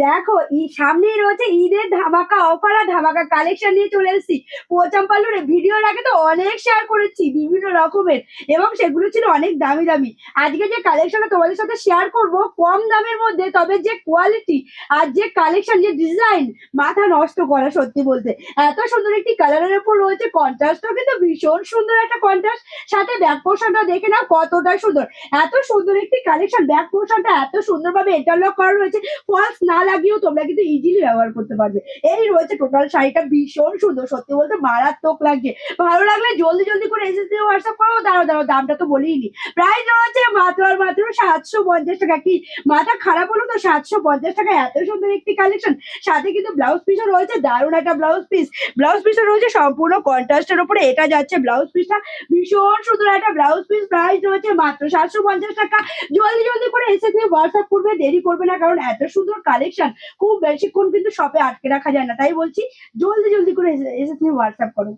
দেখো সামনেই রয়েছে ঈদের ধামাকা অফার আর ধামাকা কালেকশন নিয়ে চলে এসেছি। পচাম পার্লারে ভিডিওর আগে তো অনেক শেয়ার করেছি বিভিন্ন রকমের, এবং সেগুলো ছিল অনেক দামি দামি। আজকে যে কালেকশনটা তোমাদের সাথে শেয়ার করব কম দামের মধ্যে, তবে যে কোয়ালিটি আর যে কালেকশন, যে ডিজাইন, মাথা নষ্ট করা সত্যি বলতে। এত সুন্দর একটি কালারের উপর রয়েছে, কন্ট্রাস্টও কিন্তু ভীষণ সুন্দর একটা কন্ট্রাস্ট। সাথে ব্যাক পোর্শনটা দেখে না কতটা সুন্দর। এত সুন্দর একটি কালেকশন, ব্যাক পোর্শনটা এত সুন্দরভাবে ইন্টারলক করা রয়েছে, ফলস না লাগিয়েও তোমরা কিন্তু ইজিলি ব্যবহার করতে পারবে। এই রয়েছে টোটাল শাড়িটা, ভীষণ সুন্দর সত্যি বলতে, মারাত্মক লাগছে। ভালো লাগলে জলদি জলদি করে এসএসসি হোয়াটসঅ্যাপ করো। দাঁড়াও দাঁড়াও, দামটা তো বলিনি। প্রাইস রয়েছে মাত্র আর মাত্র 750 টাকা। কি মাথা খারাপ হলো তো? 750 টাকা এত সুন্দর একটি কালেকশন। সাথে কিন্তু ব্লাউজ পিসও রয়েছে, দারুণ একটা ব্লাউজ পিস। ব্লাউজ পিসও রয়েছে সম্পূর্ণ কন্ট্রাস্টের উপরে, এটা যাচ্ছে ব্লাউজ পিসটা। ভীষণ সুন্দর একটা ব্লাউজ পিস। প্রাইস রয়েছে মাত্র 750 টাকা। জলদি জলদি করে এসএসসি হোয়াটসঅ্যাপ করবে, দেরি করবে না, কারণ এত সুন্দর কালেকশন খুব বেশিক্ষণ কিন্তু শপে আটকে রাখা যায় না। তাই বলছি জলদি জলদি করে এসএসসি হোয়াটসঅ্যাপ করো।